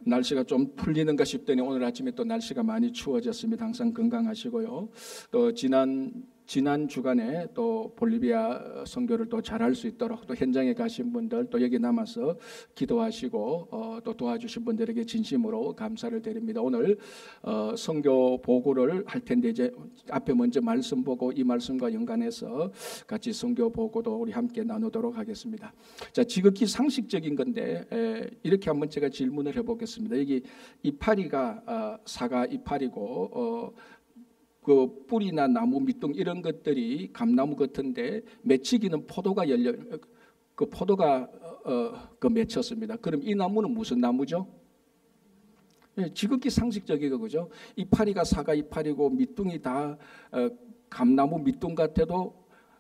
날씨가 좀 풀리는가 싶더니 오늘 아침에 또 날씨가 많이 추워졌습니다. 항상 건강하시고요. 또 지난 주간에 또 볼리비아 선교를 또 잘할 수 있도록 또 현장에 가신 분들 또 여기 남아서 기도하시고 또 도와주신 분들에게 진심으로 감사를 드립니다. 오늘 선교 보고를 할 텐데 이제 앞에 먼저 말씀 보고 이 말씀과 연관해서 같이 선교 보고도 우리 함께 나누도록 하겠습니다. 자, 지극히 상식적인 건데 이렇게 한번 제가 질문을 해보겠습니다. 여기 이파리가 사과 이파리고 그 뿌리나 나무 밑둥 이런 것들이 감나무 같은데 맺히기는 포도가 그 포도가 그 맺혔습니다. 그럼 이 나무는 무슨 나무죠? 지극히 상식적이고 그죠? 이파리가 사과 이파리고 밑둥이 다 감나무 밑둥 같아도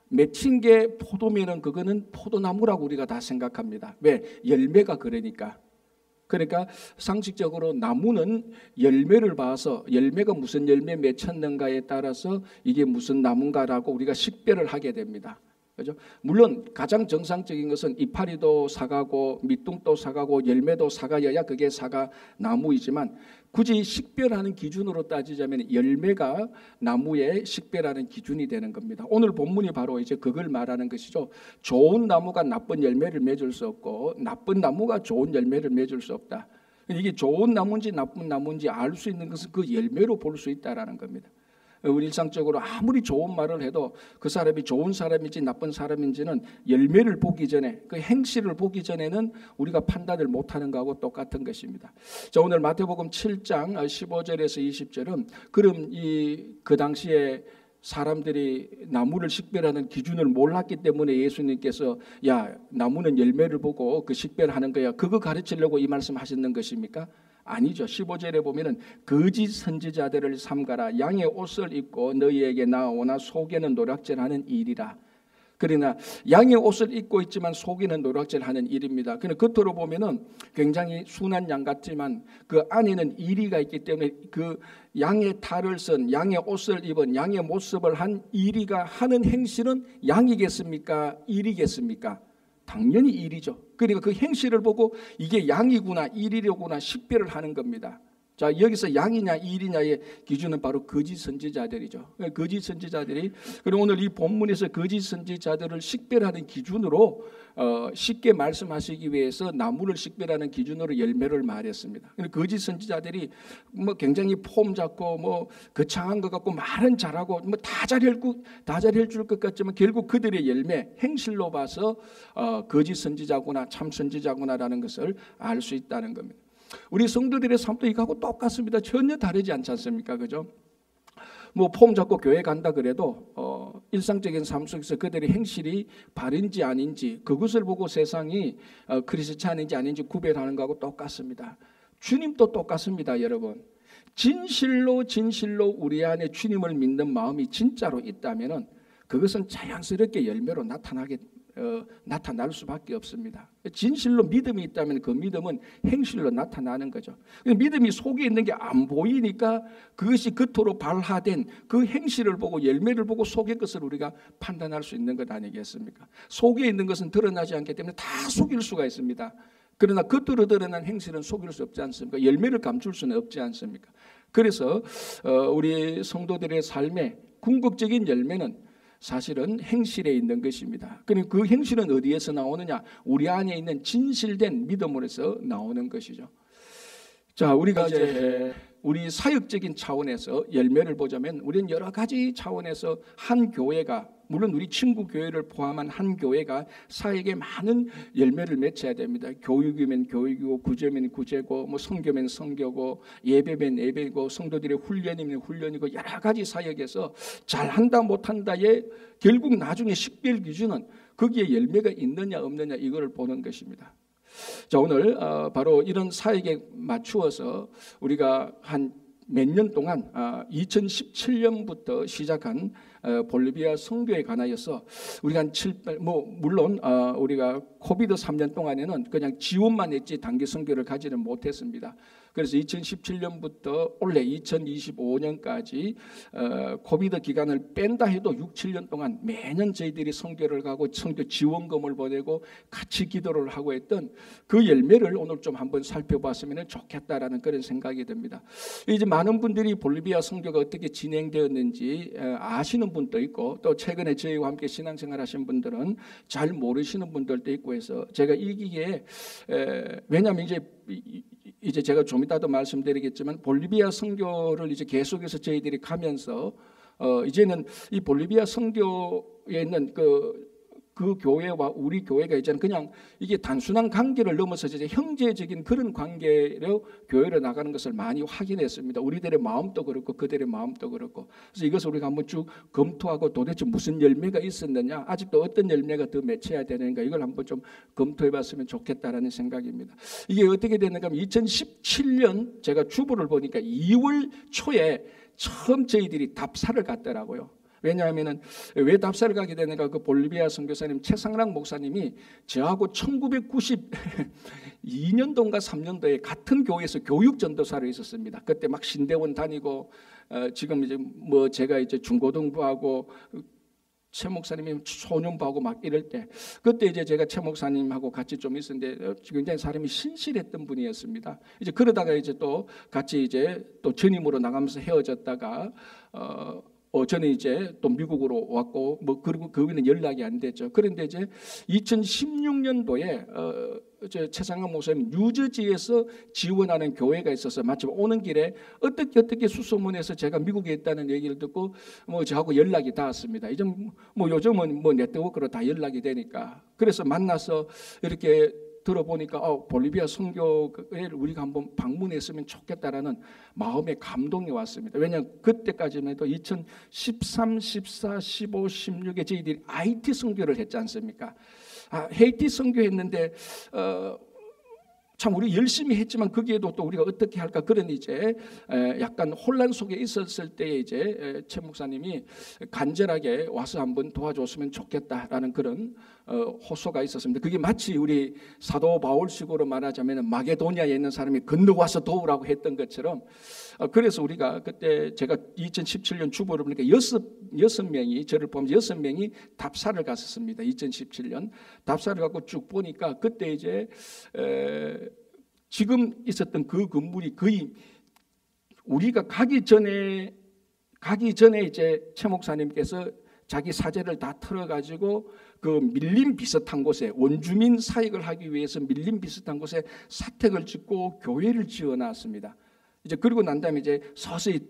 맺힌 게 포도면은 그거는 포도나무라고 우리가 다 생각합니다. 왜? 열매가 그러니까 상식적으로 나무는 열매를 봐서 열매가 무슨 열매 맺혔는가에 따라서 이게 무슨 나무인가라고 우리가 식별을 하게 됩니다. 그죠? 물론 가장 정상적인 것은 이파리도 사과고 밑둥도 사과고 열매도 사과여야 그게 사과 나무이지만 굳이 식별하는 기준으로 따지자면 열매가 나무의 식별하는 기준이 되는 겁니다. 오늘 본문이 바로 이제 그걸 말하는 것이죠. 좋은 나무가 나쁜 열매를 맺을 수 없고 나쁜 나무가 좋은 열매를 맺을 수 없다. 이게 좋은 나무인지 나쁜 나무인지 알 수 있는 것은 그 열매로 볼 수 있다라는 겁니다. 우리 일상적으로 아무리 좋은 말을 해도 그 사람이 좋은 사람인지 나쁜 사람인지는 열매를 보기 전에 그 행실을 보기 전에는 우리가 판단을 못하는 거하고 똑같은 것입니다. 자, 오늘 마태복음 7장 15절에서 20절은 그럼 그 당시에 사람들이 나무를 식별하는 기준을 몰랐기 때문에 예수님께서 야 나무는 열매를 보고 그 식별하는 거야 그거 가르치려고 이 말씀 하시는 것입니까? 아니죠. 15절에 보면은 거짓 선지자들을 삼가라. 양의 옷을 입고 너희에게 나오나 속에는 노략질하는 일이라. 그러나 양의 옷을 입고 있지만 속에는 노략질하는 일입니다. 그냥 겉으로 보면은 굉장히 순한 양 같지만 그 안에는 이리가 있기 때문에 그 양의 탈을 쓴 양의 옷을 입은 양의 모습을 한 이리가 하는 행실은 양이겠습니까? 이리겠습니까? 당연히 일이죠. 그러니까 그 행실을 보고 이게 양이구나 일이려구나 식별을 하는 겁니다. 자, 여기서 양이냐 일이냐의 기준은 바로 거짓 선지자들이죠. 거짓 선지자들이 그리고 오늘 이 본문에서 거짓 선지자들을 식별하는 기준으로 쉽게 말씀하시기 위해서 나무를 식별하는 기준으로 열매를 말했습니다. 거짓 선지자들이 뭐 굉장히 폼 잡고 뭐 거창한 것 같고 말은 잘하고 뭐 다 잘해 줄 것 같지만 결국 그들의 열매 행실로 봐서 거짓 선지자구나 참 선지자구나라는 것을 알 수 있다는 겁니다. 우리 성도들의 삶도 이거하고 똑같습니다. 전혀 다르지 않지 않습니까? 그죠? 뭐 폼 잡고 교회 간다 그래도 일상적인 삶 속에서 그들의 행실이 바른지 아닌지 그것을 보고 세상이 크리스찬인지 아닌지 구별하는 거하고 똑같습니다. 주님도 똑같습니다, 여러분. 진실로 우리 안에 주님을 믿는 마음이 진짜로 있다면은 그것은 자연스럽게 열매로 나타날 수밖에 없습니다. 진실로 믿음이 있다면 그 믿음은 행실로 나타나는 거죠. 믿음이 속에 있는 게 안 보이니까 그것이 겉으로 발화된 그 행실을 보고 열매를 보고 속의 것을 우리가 판단할 수 있는 것 아니겠습니까? 속에 있는 것은 드러나지 않기 때문에 다 속일 수가 있습니다. 그러나 겉으로 드러난 행실은 속일 수 없지 않습니까? 열매를 감출 수는 없지 않습니까? 그래서 우리 성도들의 삶의 궁극적인 열매는 사실은 행실에 있는 것입니다. 그리고 그 행실은 어디에서 나오느냐? 우리 안에 있는 진실된 믿음으로서 나오는 것이죠. 자, 우리가 이제 우리 사역적인 차원에서 열매를 보자면 우리는 여러 가지 차원에서 한 교회가 물론 우리 친구 교회를 포함한 한 교회가 사역에 많은 열매를 맺어야 됩니다. 교육이면 교육이고 구제면 구제고 뭐 선교면 선교고 예배면 예배고 성도들의 훈련이면 훈련이고 여러 가지 사역에서 잘한다 못한다의 결국 나중에 식별 기준은 거기에 열매가 있느냐 없느냐 이거를 보는 것입니다. 자, 오늘 바로 이런 사역에 맞추어서 우리가 한 몇 년 동안 2017년부터 시작한 볼리비아 선교에 관하여서 우리가 한 7, 물론 우리가 코비드 3년 동안에는 그냥 지원만 했지 단기 선교를 가지는 못했습니다. 그래서 2017년부터 올해 2025년까지 코비드 기간을 뺀다 해도 6, 7년 동안 매년 저희들이 선교를 가고 선교 지원금을 보내고 같이 기도를 하고 했던 그 열매를 오늘 좀 한번 살펴봤으면 좋겠다라는 그런 생각이 듭니다. 이제 많은 분들이 볼리비아 선교가 어떻게 진행되었는지 아시는 분도 있고 또 최근에 저희와 함께 신앙생활 하신 분들은 잘 모르시는 분들도 있고 해서 제가 이 기회에 왜냐하면 이제 제가 좀 이따도 말씀드리겠지만 볼리비아 선교를 이제 계속해서 저희들이 가면서 이제는 이 볼리비아 선교에 있는 그 교회와 우리 교회가 이제는 그냥 이게 단순한 관계를 넘어서 이제 형제적인 그런 관계로 교회로 나가는 것을 많이 확인했습니다. 우리들의 마음도 그렇고 그들의 마음도 그렇고. 그래서 이것을 우리가 한번 쭉 검토하고 도대체 무슨 열매가 있었느냐, 아직도 어떤 열매가 더 맺혀야 되는가, 이걸 한번 좀 검토해봤으면 좋겠다라는 생각입니다. 이게 어떻게 됐는가 하면 2017년 제가 주보를 보니까 2월 초에 처음 저희들이 답사를 갔더라고요. 왜냐하면은 왜 답사를 가게 되는가? 그 볼리비아 선교사님 최상락 목사님이 저하고 1992년도인가 3년도에 같은 교회에서 교육 전도사로 있었습니다. 그때 막 신대원 다니고 지금 이제 제가 이제 중고등부하고 최 목사님이 소년부하고 막 이럴 때 그때 이제 제가 최 목사님하고 같이 좀 있었는데 굉장히 사람이 신실했던 분이었습니다. 이제 그러다가 이제 또 같이 이제 또 전임으로 나가면서 헤어졌다가 저는 이제 또 미국으로 왔고 그리고 그 후에는 연락이 안 됐죠. 그런데 이제 2016년도에 최상락 목사님 뉴저지에서 지원하는 교회가 있어서 마침 오는 길에 어떻게 수소문해서 제가 미국에 있다는 얘기를 듣고 저하고 연락이 닿았습니다. 이제 요즘은 네트워크로 다 연락이 되니까 그래서 만나서 이렇게 들어보니까 볼리비아 선교회를 우리가 한번 방문했으면 좋겠다라는 마음의 감동이 왔습니다. 왜냐하면 그때까지만 해도 2013, 14, 15, 16에 저희들이 IT 선교를 했지 않습니까? 헤이티 선교했는데 참 우리 열심히 했지만 거기에도 또 우리가 어떻게 할까 그런 이제 약간 혼란 속에 있었을 때에 이제 최 목사님이 간절하게 와서 한번 도와줬으면 좋겠다라는 그런 호소가 있었습니다. 그게 마치 우리 사도 바울식으로 말하자면 마게도니아에 있는 사람이 건너와서 도우라고 했던 것처럼 그래서 우리가 그때 제가 2017년 주보를 보니까 여섯 명이 저를 보면서 6명이 답사를 갔었습니다. 2017년 답사를 가고 쭉 보니까 그때 이제 지금 있었던 그 건물이 거의 우리가 가기 전에 이제 최 목사님께서 자기 사재를 다 털어가지고 그 밀림 비슷한 곳에 원주민 사역을 하기 위해서 밀림 비슷한 곳에 사택을 짓고 교회를 지어놨습니다. 이제 그리고 난 다음에 이제 서서히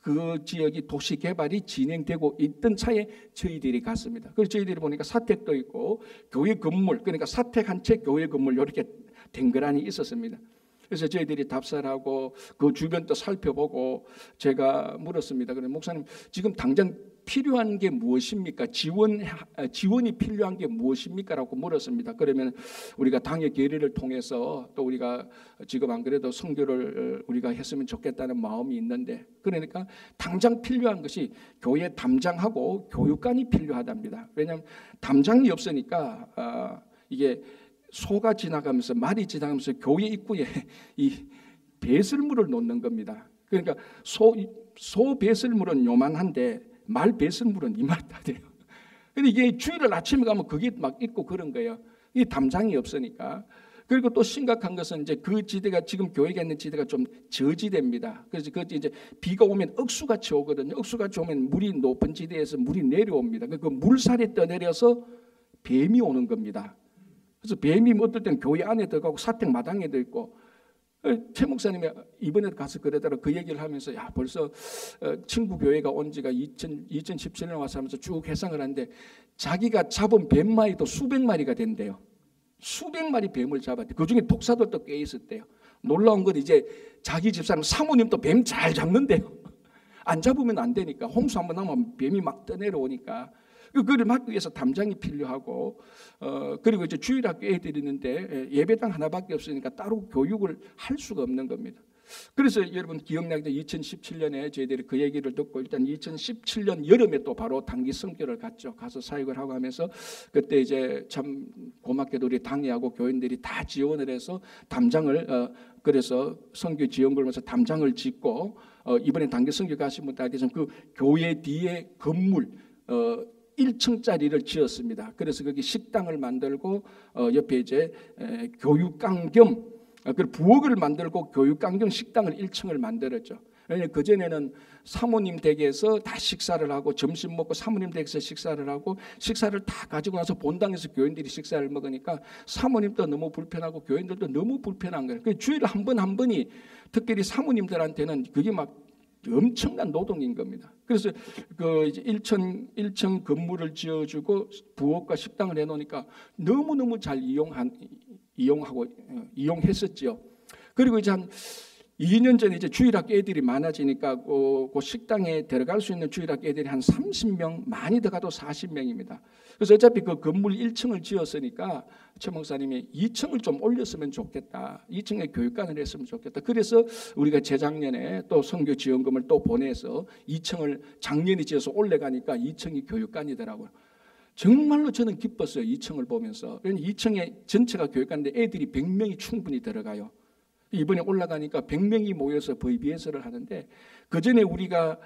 그 지역이 도시 개발이 진행되고 있던 차에 저희들이 갔습니다. 그래서 저희들이 보니까 사택도 있고 교회 건물, 그러니까 사택 한 채 교회 건물 이렇게 댕그란히 있었습니다. 그래서 저희들이 답사를 하고 그 주변도 살펴보고 제가 물었습니다. 그래 목사님 지금 당장 필요한 게 무엇입니까? 지원이 필요한 게 무엇입니까? 라고 물었습니다. 그러면 우리가 당의 계례를 통해서 또 우리가 지금 안 그래도 선교를 우리가 했으면 좋겠다는 마음이 있는데 그러니까 당장 필요한 것이 교회 담장하고 교육관이 필요하답니다. 왜냐하면 담장이 없으니까 이게 소가 지나가면서 말이 지나가면서 교회 입구에 이 배설물을 놓는 겁니다. 그러니까 소 배설물은 요만한데 말 배설물은 이만다 돼요. 근데 이게 주일을 아침에 가면 그게 막 있고 그런 거예요. 이 담장이 없으니까. 그리고 또 심각한 것은 이제 그 지대가 지금 교회가 있는 지대가 좀 저지대입니다. 그래서 그 이제 비가 오면 억수같이 오거든요. 억수같이 오면 물이 높은 지대에서 물이 내려옵니다. 그 물살이 떠내려서 뱀이 오는 겁니다. 그래서 뱀이 어떨 때는 교회 안에 들어가고 사택 마당에도 있고 최 목사님이 이번에 가서 그러더라 그 얘기를 하면서 야 벌써 친구 교회가 온 지가 2017년에 와서 하면서 쭉 회상을 하는데 자기가 잡은 뱀마리도 수백 마리가 된대요. 수백 마리 뱀을 잡았대. 그중에 독사들도 꽤 있었대요. 놀라운 건 이제 자기 집사람 사모님도 뱀 잘 잡는데요. 안 잡으면 안 되니까 홍수 한번 나면 뱀이 막 떠내려오니까 그걸 막기 위해서 담장이 필요하고 그리고 이제 주일학교 애들이 있는데 예배당 하나밖에 없으니까 따로 교육을 할 수가 없는 겁니다. 그래서 여러분 기억나게 2017년에 저희들이 그 얘기를 듣고 일단 2017년 여름에 또 바로 단기 선교를 갔죠. 가서 사역을 하고 하면서 그때 이제 참 고맙게도 우리 당회하고 교인들이 다 지원을 해서 담장을 그래서 선교 지원금을 해서 담장을 짓고 이번에 단기 선교 가신 분들 알겠지만 그 교회 뒤에 건물 1층짜리를 지었습니다. 그래서 거기 식당을 만들고 옆에 이제 교육강 겸 그 부엌을 만들고 교육강 겸 식당을 1층을 만들었죠. 왜냐하면 그전에는 사모님 댁에서 다 식사를 하고 점심 먹고 사모님 댁에서 식사를 하고 식사를 다 가지고 나서 본당에서 교인들이 식사를 먹으니까 사모님도 너무 불편하고 교인들도 너무 불편한 거예요. 그 주일에 한 번 한 번이 특별히 사모님들한테는 그게 막 엄청난 노동인 겁니다. 그래서 그 이제 1층 건물을 지어주고 부엌과 식당을 해놓으니까 너무너무 잘 이용했었지요. 그리고 이제 한 2년 전에 이제 주일학교 애들이 많아지니까 그 식당에 들어갈 수 있는 주일학교 애들이 한 30명, 많이 더 가도 40명입니다. 그래서 어차피 그 건물 1층을 지었으니까 최 목사님이 2층을 좀 올렸으면 좋겠다. 2층에 교육관을 했으면 좋겠다. 그래서 우리가 재작년에 또 선교 지원금을 또 보내서 2층을 작년에 지어서 올라가니까 2층이 교육관이더라고요. 정말로 저는 기뻤어요. 2층을 보면서. 왜냐하면 2층에 전체가 교육관인데 애들이 100명이 충분히 들어가요. 이번에 올라가니까 100명이 모여서 VBS를 하는데 그전에 우리가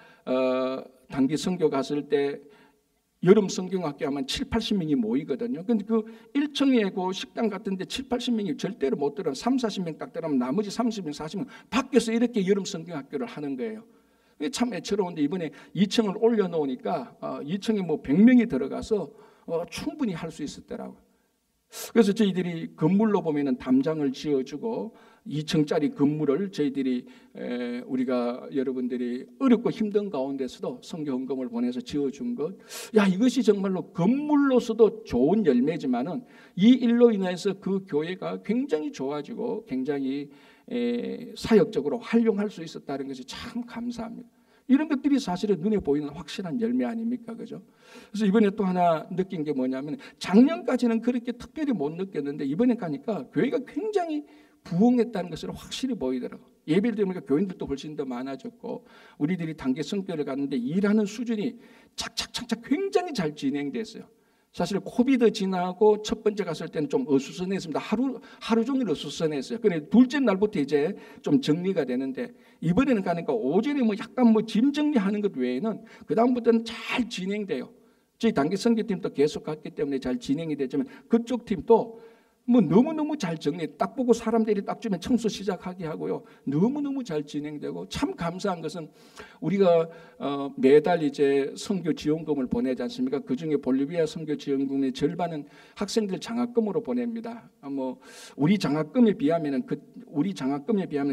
단기 선교 갔을 때 여름 성경학교 하면 7, 80명이 모이거든요. 근데 그 1층에 그 식당 같은 데 7, 80명이 절대로 못 들어요. 3, 40명 딱 들어가면 나머지 30명, 40명 밖에서 이렇게 여름 성경학교를 하는 거예요. 참 애처로운데 이번에 2층을 올려놓으니까 2층에 뭐 100명이 들어가서 충분히 할 수 있었더라고요. 그래서 저희들이 건물로 보면은 담장을 지어주고 2층짜리 건물을 저희들이 우리가 여러분들이 어렵고 힘든 가운데서도 선교 헌금을 보내서 지어준 것, 야 이것이 정말로 건물로서도 좋은 열매지만은 이 일로 인해서 그 교회가 굉장히 좋아지고 굉장히 사역적으로 활용할 수 있었다는 것이 참 감사합니다. 이런 것들이 사실은 눈에 보이는 확실한 열매 아닙니까? 그죠? 그래서 이번에 또 하나 느낀 게 뭐냐면 작년까지는 그렇게 특별히 못 느꼈는데 이번에 가니까 교회가 굉장히 부흥했다는 것을 확실히 보이더라고요. 예배를 드리니까 교인들도 훨씬 더 많아졌고 우리들이 단기 선교를 갔는데 일하는 수준이 착착착착 굉장히 잘 진행됐어요. 사실 코비드 지나고 첫 번째 갔을 때는 좀 어수선했습니다. 하루 종일 어수선했어요. 그런데 둘째 날부터 이제 좀 정리가 되는데 이번에는 가니까 오전에 뭐 약간 뭐 짐 정리하는 것 외에는 그 다음부터는 잘 진행돼요. 저희 단기 선교팀도 계속 갔기 때문에 잘 진행이 되지만 그쪽 팀도 뭐 너무너무 잘 정리, 딱 보고 사람들이 딱 주면 청소 시작하게 하고요. 너무너무 잘 진행되고 참 감사한 것은 우리가 매달 이제 선교 지원금을 보내지 않습니까? 그중에 볼리비아 선교 지원금의 절반은 학생들 장학금으로 보냅니다. 뭐 우리 장학금에 비하면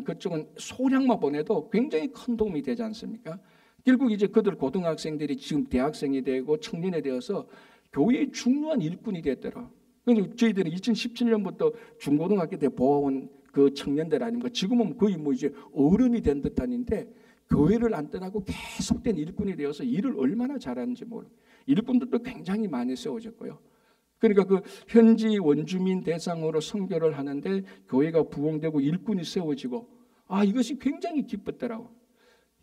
그쪽은 소량만 보내도 굉장히 큰 도움이 되지 않습니까? 결국 이제 그들 고등학생들이 지금 대학생이 되고 청년이 되어서 교회의 중요한 일꾼이 됐더라. 그런데 저희들은 2017년부터 중고등학교 때 보아온 그 청년들 아닙니까? 지금은 거의 뭐 이제 어른이 된 듯한인데 교회를 안 떠나고 계속된 일꾼이 되어서 일을 얼마나 잘하는지 모르고 일꾼들도 굉장히 많이 세워졌고요. 그러니까 그 현지 원주민 대상으로 선교를 하는데 교회가 부흥되고 일꾼이 세워지고 이것이 굉장히 기뻤더라고.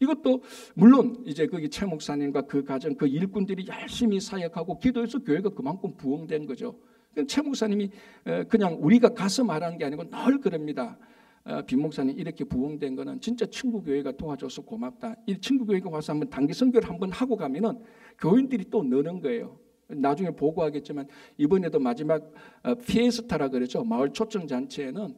이것도 물론 이제 거기 최 목사님과 그 가정 그 일꾼들이 열심히 사역하고 기도해서 교회가 그만큼 부흥된 거죠. 최 목사님이 그냥 우리가 가서 말하는 게 아니고 늘 그럽니다. 빈 목사님 이렇게 부흥된 거는 진짜 친구 교회가 도와줘서 고맙다. 이 친구 교회가 와서 한번 단기 선교를 한번 하고 가면은 교인들이 또 느는 거예요. 나중에 보고하겠지만 이번에도 마지막 피에스타라 그러죠. 마을 초청 잔치에는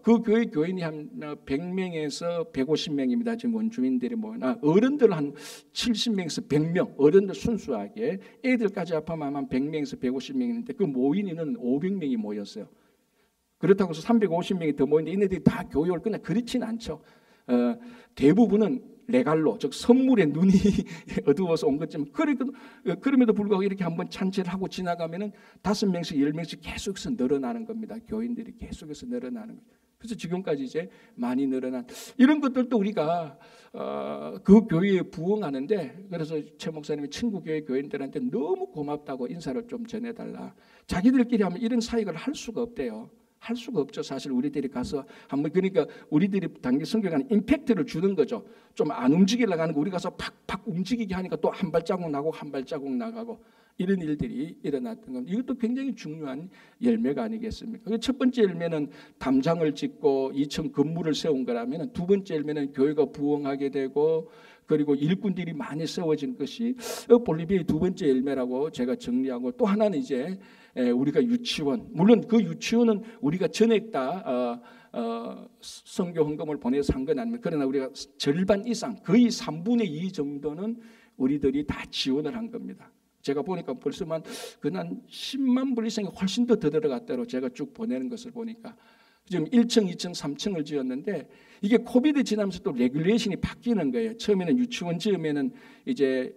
그 교회 교인이 한 100명에서 150명입니다. 지금 원주민들이 모이나 어른들 한 70명에서 100명, 어른들 순수하게 애들까지 합하면 한 100명에서 150명인데 그 모인 인은 500명이 모였어요. 그렇다고 해서 350명이 더 모이는데 이네들이 다 교회 올 거냐 그렇진 않죠. 대부분은 레갈로 즉 선물에 눈이 어두워서 온 것처럼 그럼에도 불구하고 이렇게 한번 잔치를 하고 지나가면은 5명씩 10명씩 계속해서 늘어나는 겁니다. 교인들이 계속해서 늘어나는 거예요. 그래서 지금까지 이제 많이 늘어난 이런 것들도 우리가 그 교회에 부흥하는데 그래서 최 목사님이 친구 교회 교인들한테 너무 고맙다고 인사를 좀 전해달라. 자기들끼리 하면 이런 사역을 할 수가 없대요. 할 수가 없죠. 사실 우리들이 가서 한번 그러니까 우리들이 단기 성경하는 임팩트를 주는 거죠. 좀 안 움직이려고 하는 거 우리 가서 팍팍 움직이게 하니까 또 한 발자국 나고 한 발자국 나가고 이런 일들이 일어났던 겁니다. 이것도 굉장히 중요한 열매가 아니겠습니까? 첫 번째 열매는 담장을 짓고 2층 건물을 세운 거라면 두 번째 열매는 교회가 부흥하게 되고 그리고 일꾼들이 많이 세워진 것이 볼리비아의 두 번째 열매라고 제가 정리하고 또 하나는 이제 우리가 유치원 물론 그 유치원은 우리가 전액 다 선교 헌금을 보내서 한 건 아닙니다. 그러나 우리가 절반 이상 거의 3분의 2 정도는 우리들이 다 지원을 한 겁니다. 제가 보니까 벌써만 그난 10만 불 이상이 훨씬 더 들어갔다고 제가 쭉 보내는 것을 보니까 지금 1층, 2층, 3층을 지었는데 이게 코비드 지나면서 또 레귤레이션이 바뀌는 거예요. 처음에는 유치원 지으면은 이제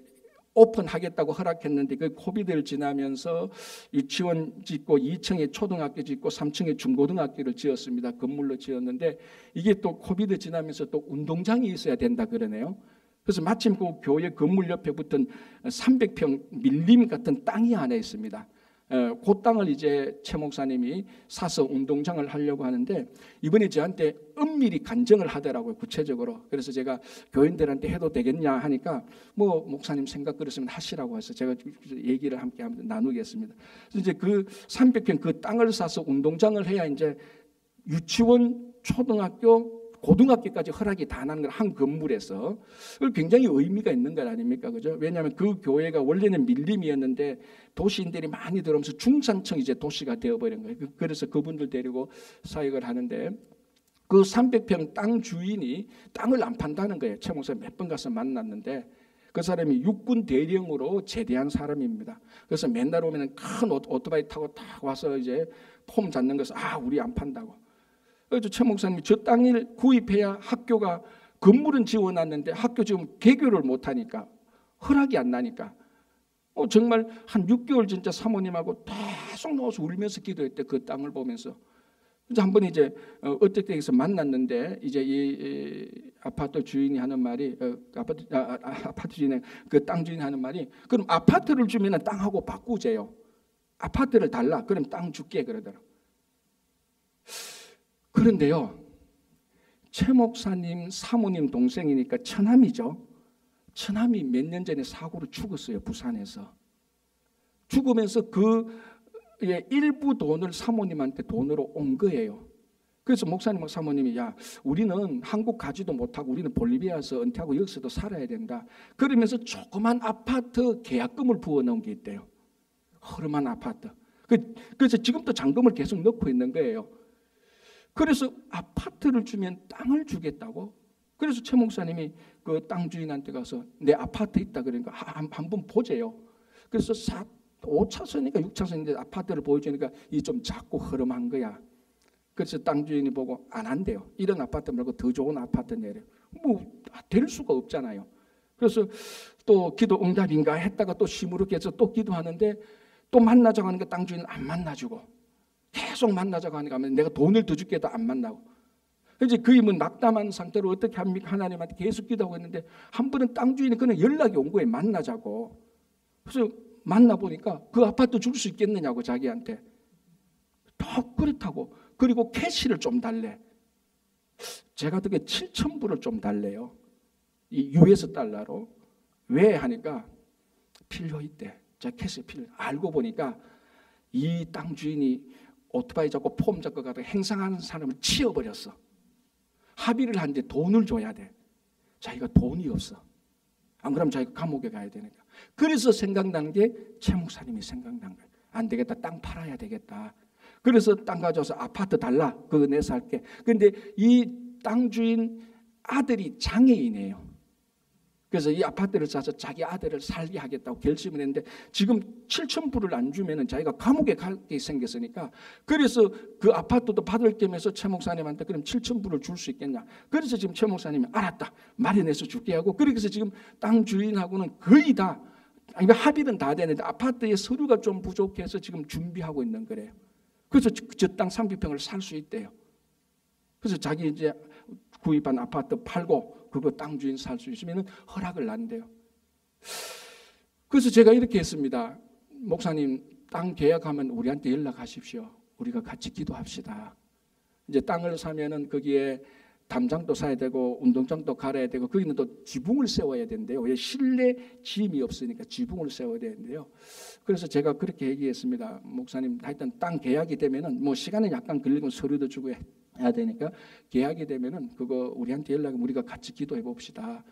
오픈하겠다고 허락했는데 그 코비드를 지나면서 유치원 짓고 2층에 초등학교 짓고 3층에 중고등학교를 지었습니다. 건물로 지었는데 이게 또 코비드 지나면서 또 운동장이 있어야 된다 그러네요. 그래서 마침 그 교회 건물 옆에 붙은 300평 밀림 같은 땅이 하나 있습니다. 그 땅을 이제 최 목사님이 사서 운동장을 하려고 하는데 이번에 저한테 은밀히 간증을 하더라고요. 구체적으로. 그래서 제가 교인들한테 해도 되겠냐 하니까 뭐 목사님 생각 그랬으면 하시라고 해서 제가 얘기를 함께 나누겠습니다. 그래서 이제 그 300평 그 땅을 사서 운동장을 해야 이제 유치원, 초등학교, 고등학교까지 허락이 다 나는 걸 한 건물에서 굉장히 의미가 있는 것 아닙니까? 그죠? 왜냐하면 그 교회가 원래는 밀림이었는데 도시인들이 많이 들어오면서 중산층 이제 도시가 되어버린 거예요. 그래서 그분들 데리고 사역을 하는데 그 300평 땅 주인이 땅을 안 판다는 거예요. 최 목사 몇 번 가서 만났는데 그 사람이 육군 대령으로 제대한 사람입니다. 그래서 맨날 오면은 큰 오토바이 타고 딱 와서 이제 폼 잡는 것을 우리 안 판다고. 그래서 최 목사님이 저 땅을 구입해야 학교가 건물은 지어놨는데 학교 지금 개교를 못하니까 허락이 안 나니까 정말 한 6개월 진짜 사모님하고 계속 나와서 울면서 기도했대. 그 땅을 보면서. 그래서 한 번 이제 어택대에서 만났는데 이제 이 아파트 주인이 하는 말이 아파트 주인의 그 땅 주인이 하는 말이 그럼 아파트를 주면은 땅하고 바꾸재요. 아파트를 달라. 그럼 땅 줄게 그러더라고. 그런데요, 최 목사님 사모님 동생이니까 처남이죠. 처남이 몇 년 전에 사고로 죽었어요. 부산에서. 죽으면서 그 일부 돈을 사모님한테 돈으로 온 거예요. 그래서 목사님과 사모님이 우리는 한국 가지도 못하고 우리는 볼리비아에서 은퇴하고 여기서도 살아야 된다. 그러면서 조그만 아파트 계약금을 부어놓은 게 있대요. 허름한 아파트. 그래서 지금도 잔금을 계속 넣고 있는 거예요. 그래서 아파트를 주면 땅을 주겠다고. 그래서 최 목사님이 그 땅 주인한테 가서 내 아파트 있다 그러니까 한번 보재요. 그래서 5차선이니까 6차선인데 아파트를 보여주니까 이 좀 작고 허름한 거야. 그래서 땅 주인이 보고 안 한대요. 이런 아파트 말고 더 좋은 아파트 내려. 될 수가 없잖아요. 그래서 또 기도 응답인가 했다가 또 시무룩해 해서 또 기도하는데 또 만나자고 하니까 땅 주인은 안 만나주고 계속 만나자고 하니까 내가 돈을 더 줄게 해도 안 만나고. 이제 그이 낙담한 상태로 어떻게 합니까? 하나님한테 계속 기도하고 있는데 한 번은 땅 주인이 그냥 연락이 온 거예요. 만나자고. 그래서 만나보니까 그 아파트 줄 수 있겠느냐고 자기한테. 더 그렇다고. 그리고 캐시를 좀 달래. 제가 듣기에 7,000불을 좀 달래요. 이 US 달러로. 왜 하니까 필요 있대. 제가 캐시 필요. 알고 보니까 이 땅 주인이 오토바이 잡고 폼 잡고 가다가 행상하는 사람을 치워버렸어. 합의를 하는데 돈을 줘야 돼. 자기가 돈이 없어. 안 그러면 자기가 감옥에 가야 되니까. 그래서 생각난 게 최 목사님이 생각난 거예요. 안 되겠다. 땅 팔아야 되겠다. 그래서 땅 가져와서 아파트 달라. 그거 내 살게. 그런데 이 땅 주인 아들이 장애인이에요. 그래서 이 아파트를 사서 자기 아들을 살게 하겠다고 결심을 했는데 지금 7,000불을 안 주면은 자기가 감옥에 가게 생겼으니까 그래서 그 아파트도 받을 겸해서 최 목사님한테 그럼 7,000불을 줄 수 있겠냐. 그래서 지금 최 목사님이 알았다. 마련해서 줄게 하고 그래서 지금 땅 주인하고는 거의 다 합의는 다 되는데 아파트의 서류가 좀 부족해서 지금 준비하고 있는 거래요. 그래서 저 땅 300평을 살 수 있대요. 그래서 자기 이제 구입한 아파트 팔고 그거 땅 주인 살 수 있으면 허락을 난대요. 그래서 제가 이렇게 했습니다. 목사님 땅 계약하면 우리한테 연락하십시오. 우리가 같이 기도합시다. 이제 땅을 사면은 거기에 담장도 사야 되고 운동장도 갈아야 되고 거기는 또 지붕을 세워야 된대요. 왜? 실내 짐이 없으니까 지붕을 세워야 되는데요. 그래서 제가 그렇게 얘기했습니다. 목사님, 하여튼 땅 계약이 되면은 뭐 시간은 약간 걸리고 서류도 주고 해야 되니까 계약이 되면은 그거 우리한테 연락하면 우리가 같이 기도해 봅시다.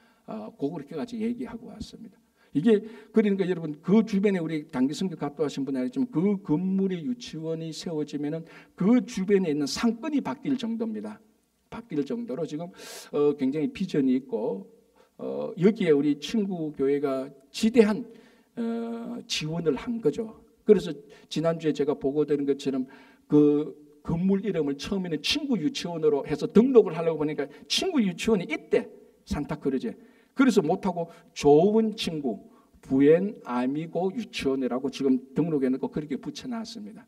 그렇게까지 얘기하고 왔습니다. 이게 그러니까 여러분 그 주변에 우리 단기 선교 갔다 하신 분이 알겠지만 그 건물에 유치원이 세워지면은 그 주변에 있는 상권이 바뀔 정도입니다. 바뀔 정도로 지금 굉장히 비전이 있고 여기에 우리 친구 교회가 지대한 지원을 한 거죠. 그래서 지난주에 제가 보고드린 것처럼 그 건물 이름을 처음에는 친구 유치원으로 해서 등록을 하려고 보니까 친구 유치원이 있대, 산타크루즈에. 그래서 못하고 좋은 친구 부엔 아미고 유치원이라고 지금 등록해놓고 그렇게 붙여놨습니다.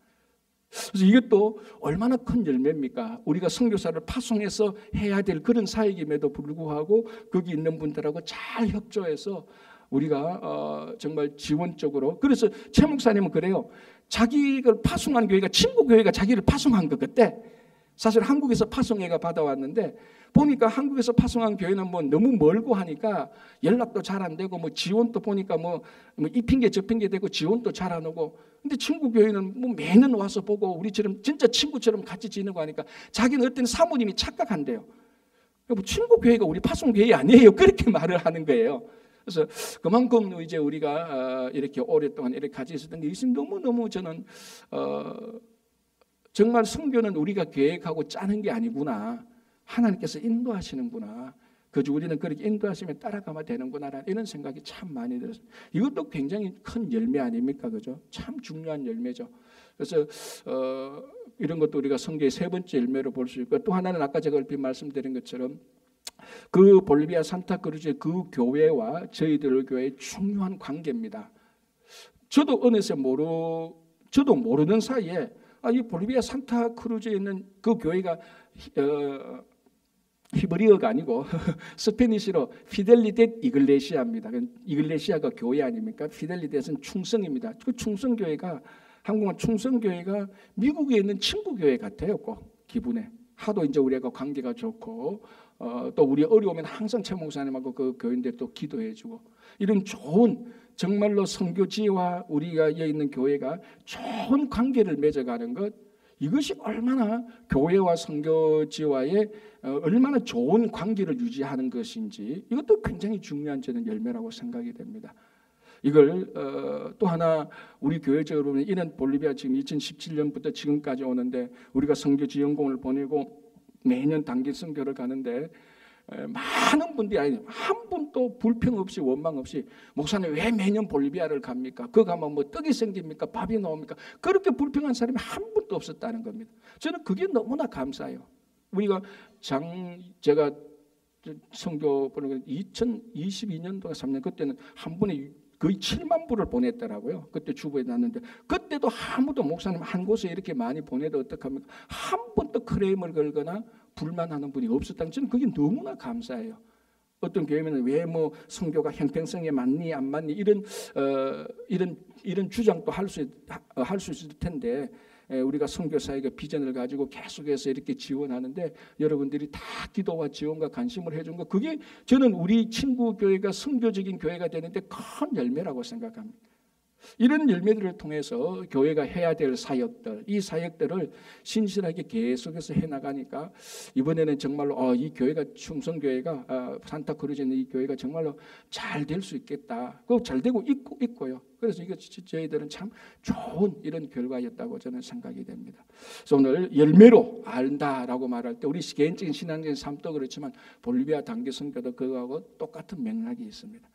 그래서 이것도 얼마나 큰 열매입니까? 우리가 선교사를 파송해서 해야 될 그런 사역임에도 불구하고 거기 있는 분들하고 잘 협조해서 우리가 정말 지원적으로. 그래서 최 목사님은 그래요. 자기를 파송한 교회가 친구 교회가 자기를 파송한 것 같대. 사실 한국에서 파송회가 받아왔는데 보니까 한국에서 파송한 교회는 뭐 너무 멀고 하니까 연락도 잘 안 되고 뭐 지원도 보니까 뭐 이 핑계 저 핑계 대고 지원도 잘 안 오고. 근데 친구 교회는 뭐 매년 와서 보고 우리처럼 진짜 친구처럼 같이 지내고 하니까 자기는 어떤 사모님이 착각한대요. 뭐 친구 교회가 우리 파송 교회 아니에요. 그렇게 말을 하는 거예요. 그래서 그만큼 이제 우리가 이렇게 오랫동안 이렇게 같이 있었던 게 너무너무 저는 정말 선교는 우리가 계획하고 짜는 게 아니구나. 하나님께서 인도하시는구나. 그저 우리는 그렇게 인도하시면 따라가면 되는구나라는 이런 생각이 참 많이 들었어요. 이것도 굉장히 큰 열매 아닙니까? 그죠? 참 중요한 열매죠. 그래서 이런 것도 우리가 선교의 세 번째 열매로 볼 수 있고 또 하나는 아까 제가 얼핏 말씀드린 것처럼 그 볼리비아 산타크루즈의 그 교회와 저희들 교회의 중요한 관계입니다. 저도 어느새 저도 모르는 사이에 이 볼리비아 산타크루즈에 있는 그 교회가 히브리어가 아니고 스페니시로 피델리데 이글레시아입니다. 이글레시아가 교회 아닙니까? 피델리데는 충성입니다. 그 충성교회가 한국은 충성교회가 미국에 있는 친구교회 같아요. 꼭 기분에 하도 이제 우리가 관계가 좋고 또 우리 어려우면 항상 최 목사님하고 그 교인들 또 기도해주고 이런 좋은 정말로 선교지와 우리가 있는 교회가 좋은 관계를 맺어가는 것 이것이 얼마나 교회와 선교지와의 얼마나 좋은 관계를 유지하는 것인지 이것도 굉장히 중요한 저는 열매라고 생각이 됩니다. 이걸 또 하나 우리 교회적으로 보면 이런 볼리비아 지금 2017년부터 지금까지 오는데 우리가 선교지원공을 보내고 매년 단기 선교를 가는데 많은 분들이 아니 한 분도 불평 없이 원망 없이 목사님 왜 매년 볼리비아를 갑니까? 그 가면 뭐 떡이 생깁니까? 밥이 나옵니까? 그렇게 불평한 사람이 한 분도 없었다는 겁니다. 저는 그게 너무나 감사해요. 우리가 제가 선교 보내고 2022년도가 3년 그때는 한 분이 거의 7만 불을 보냈더라고요. 그때 주부에 놨는데 그때도 아무도 목사님 한 곳에 이렇게 많이 보내도 어떡합니까? 한 번도 크레임을 걸거나 불만하는 분이 없었다는 저는 그게 너무나 감사해요. 어떤 교회는 왜 뭐 선교가 형평성에 맞니 안 맞니 이런 주장도 할 수 있을 텐데 우리가 선교사에게 비전을 가지고 계속해서 이렇게 지원하는데 여러분들이 다 기도와 지원과 관심을 해준 거 그게 저는 우리 친구 교회가 선교적인 교회가 되는데 큰 열매라고 생각합니다. 이런 열매들을 통해서 교회가 해야 될 사역들 이 사역들을 신실하게 계속해서 해나가니까 이번에는 정말로 이 교회가 충성교회가 산타크루즈에 있는 이 교회가 정말로 잘 될 수 있겠다. 그 잘 되고 있고요. 그래서 이거 저희들은 참 좋은 이런 결과였다고 저는 생각이 됩니다. 그래서 오늘 열매로 안다라고 말할 때 우리 개인적인 신앙적인 삶도 그렇지만 볼리비아 단기 선교도 그거하고 똑같은 맥락이 있습니다.